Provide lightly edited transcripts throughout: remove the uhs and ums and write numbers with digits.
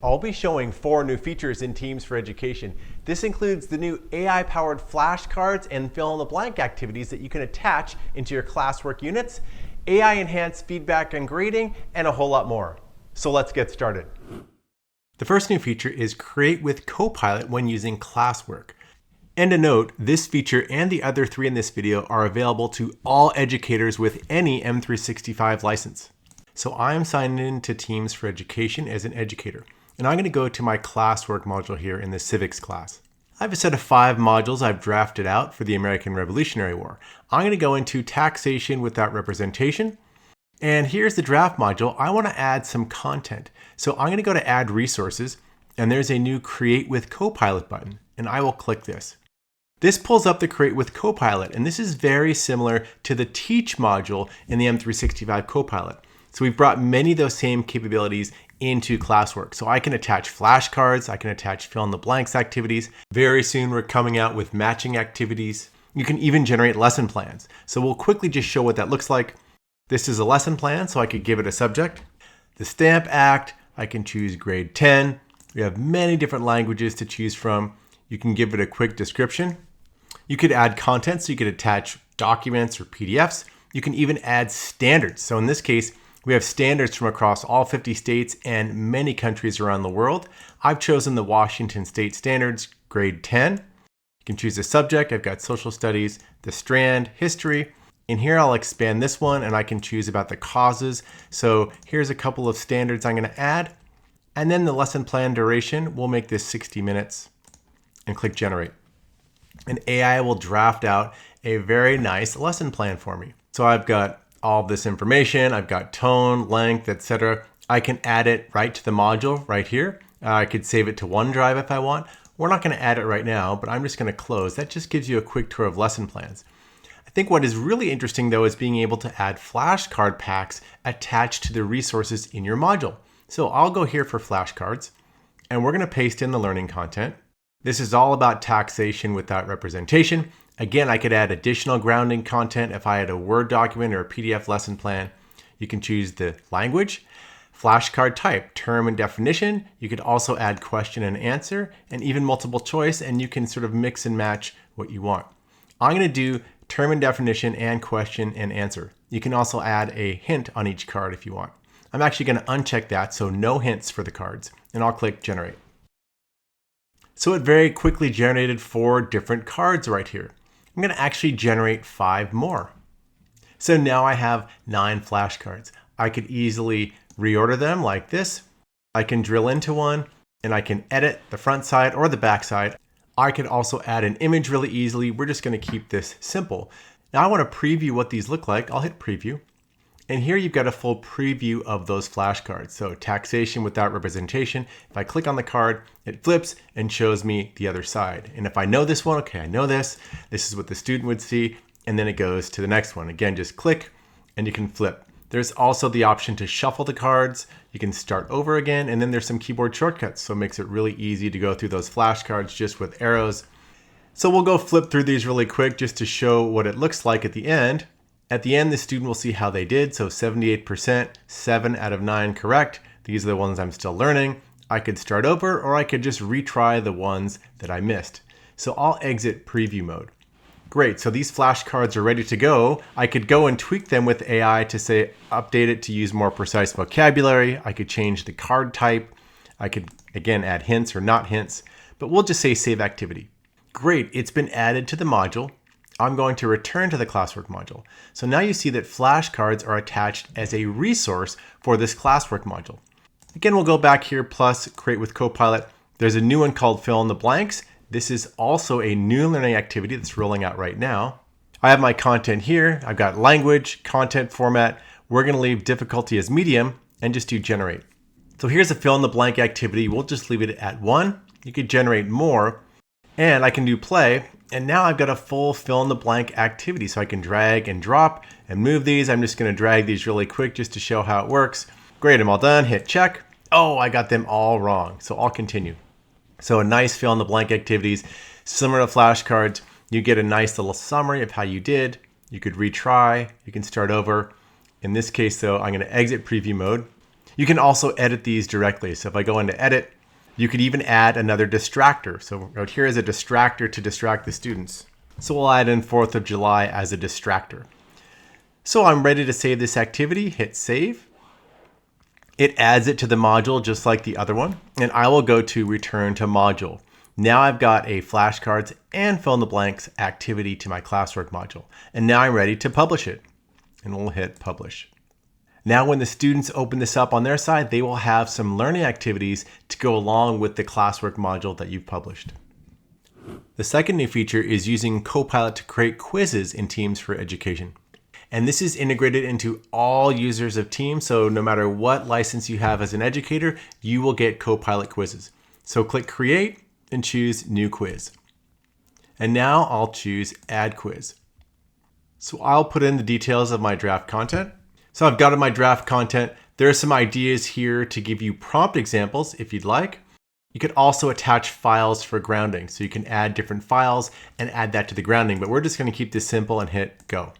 I'll be showing 4 new features in Teams for Education. This includes the new AI-powered flashcards and fill-in-the-blank activities that you can attach into your Classwork units, AI-enhanced feedback and grading, and a whole lot more. So let's get started. The first new feature is Create with Copilot when using Classwork. And a note, this feature and the other 3 in this video are available to all educators with any M365 license. So I'm signed in to Teams for Education as an educator. And I'm going to go to my Classwork module here in the Civics class. I have a set of 5 modules I've drafted out for the American Revolutionary War. I'm going to go into Taxation Without Representation. And here's the draft module. I want to add some content. So I'm going to go to Add Resources, and there's a new Create with Copilot button, and I will click this. This pulls up the Create with Copilot, and this is very similar to the Teach module in the M365 Copilot. So we've brought many of those same capabilities into Classwork. So I can attach flashcards, I can attach fill-in-the-blanks activities. Very soon we're coming out with matching activities. You can even generate lesson plans. So we'll quickly just show what that looks like. This is a lesson plan, so I could give it a subject. The Stamp Act, I can choose grade 10. We have many different languages to choose from. You can give it a quick description. You could add content, so you could attach documents or PDFs. You can even add standards. So in this case, we have standards from across all 50 states and many countries around the world. I've chosen the Washington State Standards, grade 10. You can choose a subject. I've got social studies, the strand, history. In here, I'll expand this one and I can choose about the causes. So here's a couple of standards I'm going to add. And then the lesson plan duration, we'll make this 60 minutes and click generate. And AI will draft out a very nice lesson plan for me. So I've got all this information, I've got tone, length, etc. I can add it right to the module right here. I could save it to OneDrive if I want. We're not going to add it right now, but I'm just going to close. That just gives you a quick tour of lesson plans. I think what is really interesting though is being able to add flashcard packs attached to the resources in your module. So I'll go here for flashcards and we're going to paste in the learning content. This is all about taxation without representation. Again, I could add additional grounding content if I had a Word document or a PDF lesson plan. You can choose the language, flashcard type, term and definition. You could also add question and answer and even multiple choice, and you can sort of mix and match what you want. I'm going to do term and definition and question and answer. You can also add a hint on each card if you want. I'm actually going to uncheck that, so no hints for the cards, and I'll click generate. So it very quickly generated 4 different cards right here. I'm going to actually generate 5 more. So now I have 9 flashcards. I could easily reorder them like this. I can drill into one and I can edit the front side or the back side. I could also add an image really easily. We're just going to keep this simple. Now I want to preview what these look like. I'll hit preview. And here you've got a full preview of those flashcards. So taxation without representation. If I click on the card, it flips and shows me the other side. And if I know this one, okay, I know this. This is what the student would see. And then it goes to the next one. Again, just click and you can flip. There's also the option to shuffle the cards. You can start over again. And then there's some keyboard shortcuts. So it makes it really easy to go through those flashcards just with arrows. So we'll go flip through these really quick just to show what it looks like at the end. At the end, the student will see how they did. So 78%, 7 out of 9 correct. These are the ones I'm still learning. I could start over or I could just retry the ones that I missed. So I'll exit preview mode. Great, so these flashcards are ready to go. I could go and tweak them with AI to say, update it to use more precise vocabulary. I could change the card type. I could, again, add hints or not hints, but we'll just say save activity. Great, it's been added to the module. I'm going to return to the Classwork module. So now you see that flashcards are attached as a resource for this Classwork module. Again, we'll go back here, plus Create with Copilot. There's a new one called Fill in the Blanks. This is also a new learning activity that's rolling out right now. I have my content here. I've got language, content format. We're going to leave difficulty as medium and just do generate. So here's a fill in the blank activity. We'll just leave it at 1. You could generate more and I can do play. And now I've got a full fill in the blank activity. So I can drag and drop and move these. I'm just going to drag these really quick just to show how it works. Great, I'm all done. Hit check. Oh, I got them all wrong. So I'll continue. So a nice fill in the blank activities, similar to flashcards. You get a nice little summary of how you did. You could retry. You can start over. In this case, though, I'm going to exit preview mode. You can also edit these directly. So if I go into edit, you could even add another distractor. So right here is a distractor to distract the students. So we'll add in 4th of July as a distractor. So I'm ready to save this activity, hit save. It adds it to the module just like the other one, and I will go to return to module. Now I've got a flashcards and fill in the blanks activity to my Classwork module, and now I'm ready to publish it, and we'll hit publish. Now when the students open this up on their side, they will have some learning activities to go along with the Classwork module that you've published. The second new feature is using Copilot to create quizzes in Teams for Education. And this is integrated into all users of Teams, so no matter what license you have as an educator, you will get Copilot quizzes. So click Create and choose New Quiz. And now I'll choose Add Quiz. So I'll put in the details of my draft content. So I've got in my draft content, there are some ideas here to give you prompt examples if you'd like. You could also attach files for grounding, so you can add different files and add that to the grounding, but we're just going to keep this simple and hit Go.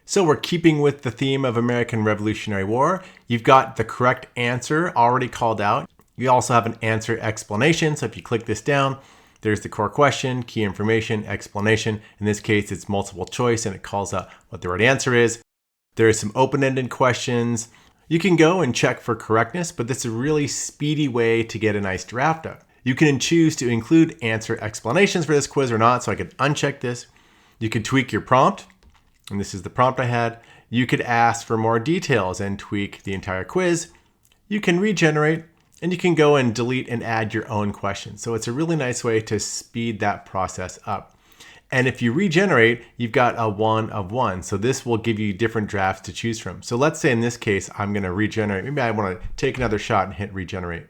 So we're keeping with the theme of American Revolutionary War. You've got the correct answer already called out. You also have an answer explanation. So if you click this down, there's the core question, key information, explanation. In this case, it's multiple choice and it calls out what the right answer is. There are some open-ended questions. You can go and check for correctness, but this is a really speedy way to get a nice draft up. You can choose to include answer explanations for this quiz or not. So I could uncheck this. You could tweak your prompt. And this is the prompt I had. You could ask for more details and tweak the entire quiz. You can regenerate, and you can go and delete and add your own questions. So it's a really nice way to speed that process up. And if you regenerate, you've got a 1 of 1. So this will give you different drafts to choose from. So let's say in this case, I'm going to regenerate. Maybe I want to take another shot and hit regenerate.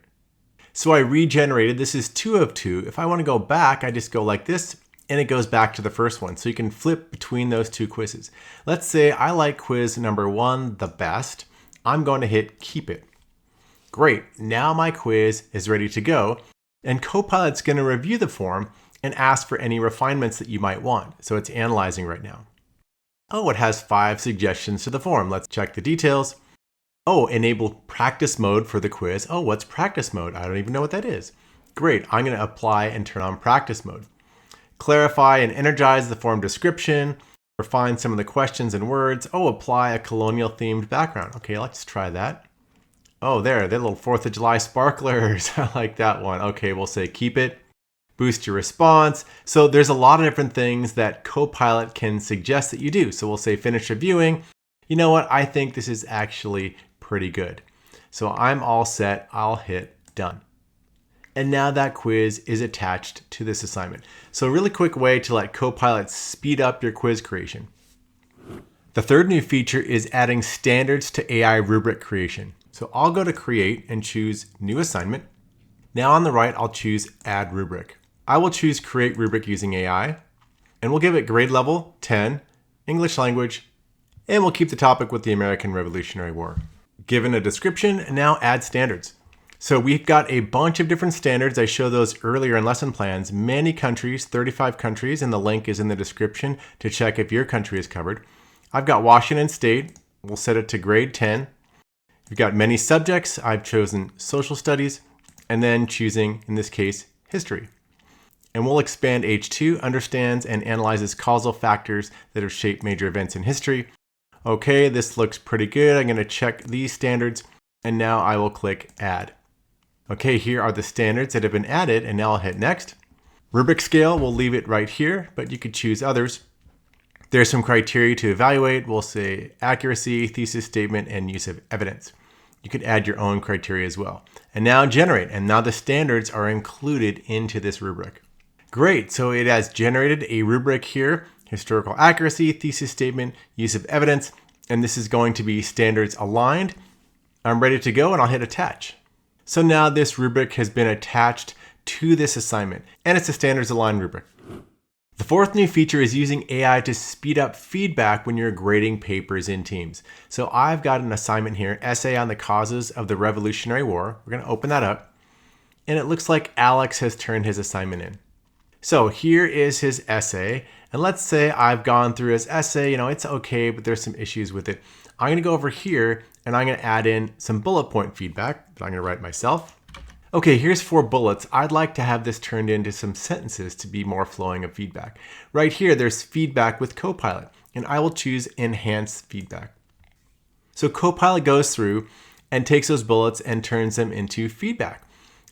So I regenerated. This is 2 of 2. If I want to go back, I just go like this, and it goes back to the first one. So you can flip between those two quizzes. Let's say I like quiz number 1 the best. I'm going to hit keep it. Great, now my quiz is ready to go. And Copilot's going to review the form and ask for any refinements that you might want. So it's analyzing right now. Oh, it has 5 suggestions to the form. Let's check the details. Oh, enable practice mode for the quiz. Oh, what's practice mode? I don't even know what that is. Great, I'm going to apply and turn on practice mode. Clarify and energize the form description, refine some of the questions and words. Oh, apply a colonial themed background. Okay, let's try that. Oh, they're little 4th of July sparklers. I like that one. Okay, we'll say keep it, boost your response. So there's a lot of different things that Copilot can suggest that you do. So we'll say finish reviewing. You know what? I think this is actually pretty good. So I'm all set. I'll hit done. And now that quiz is attached to this assignment. So a really quick way to let Copilot speed up your quiz creation. The third new feature is adding standards to AI rubric creation. So I'll go to create and choose new assignment. Now on the right, I'll choose add rubric. I will choose create rubric using AI, and we'll give it grade level 10, English language, and we'll keep the topic with the American Revolutionary War. Given a description, now add standards. So we've got a bunch of different standards. I showed those earlier in lesson plans. Many countries, 35 countries, and the link is in the description to check if your country is covered. I've got Washington State. We'll set it to grade 10. We've got many subjects. I've chosen social studies, and then choosing, in this case, history. And we'll expand H2, understands and analyzes causal factors that have shaped major events in history. Okay, this looks pretty good. I'm going to check these standards, and now I will click add. Okay, here are the standards that have been added, and now I'll hit next. Rubric scale, we'll leave it right here, but you could choose others. There's some criteria to evaluate. We'll say accuracy, thesis statement, and use of evidence. You could add your own criteria as well. And now generate, and now the standards are included into this rubric. Great, so it has generated a rubric here, historical accuracy, thesis statement, use of evidence, and this is going to be standards aligned. I'm ready to go, and I'll hit attach. So now this rubric has been attached to this assignment, and it's a standards aligned rubric. The fourth new feature is using AI to speed up feedback when you're grading papers in Teams. So I've got an assignment here, essay on the causes of the Revolutionary War. We're going to open that up, and it looks like Alex has turned his assignment in. So here is his essay, and let's say I've gone through his essay. It's okay, but there's some issues with it. I'm going to go over here and I'm going to add in some bullet point feedback that I'm going to write myself. Okay, here's 4 bullets. I'd like to have this turned into some sentences to be more flowing of feedback. Right here, there's feedback with Copilot, and I will choose enhance feedback. So Copilot goes through and takes those bullets and turns them into feedback.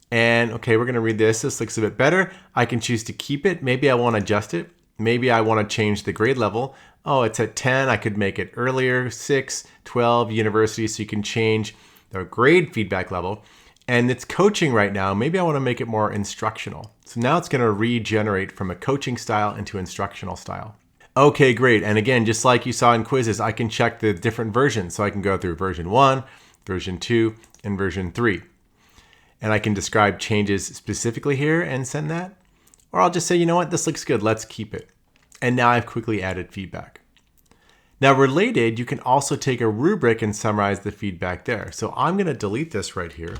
And okay, we're gonna read this. This looks a bit better. I can choose to keep it. Maybe I want to adjust it. Maybe I want to change the grade level. Oh, it's at 10. I could make it earlier, 6, 12, university. So you can change the grade feedback level. And it's coaching right now. Maybe I want to make it more instructional. So now it's going to regenerate from a coaching style into instructional style. Okay, great. And again, just like you saw in quizzes, I can check the different versions. So I can go through version 1, version 2, and version 3. And I can describe changes specifically here and send that. Or I'll just say, you know what, this looks good. Let's keep it. And now I've quickly added feedback. Now related, you can also take a rubric and summarize the feedback there. So I'm going to delete this right here.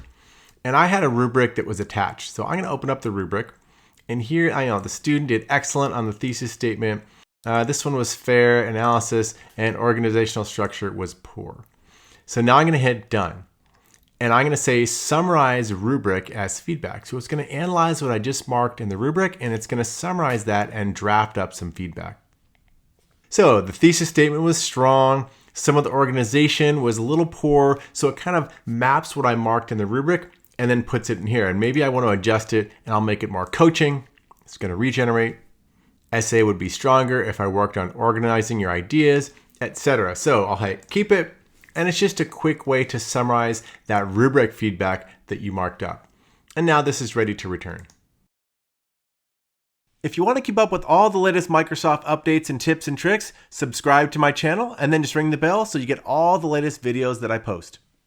And I had a rubric that was attached. So I'm going to open up the rubric. And here, I know the student did excellent on the thesis statement. This one was fair, analysis, and organizational structure was poor. So now I'm going to hit done. And I'm going to say summarize rubric as feedback. So it's going to analyze what I just marked in the rubric, and it's going to summarize that and draft up some feedback. So the thesis statement was strong. Some of the organization was a little poor. So it kind of maps what I marked in the rubric and then puts it in here. And maybe I want to adjust it and I'll make it more coaching. It's going to regenerate. Essay would be stronger if I worked on organizing your ideas, etc. So I'll hit keep it. And it's just a quick way to summarize that rubric feedback that you marked up. And now this is ready to return. If you want to keep up with all the latest Microsoft updates and tips and tricks, subscribe to my channel and then just ring the bell so you get all the latest videos that I post.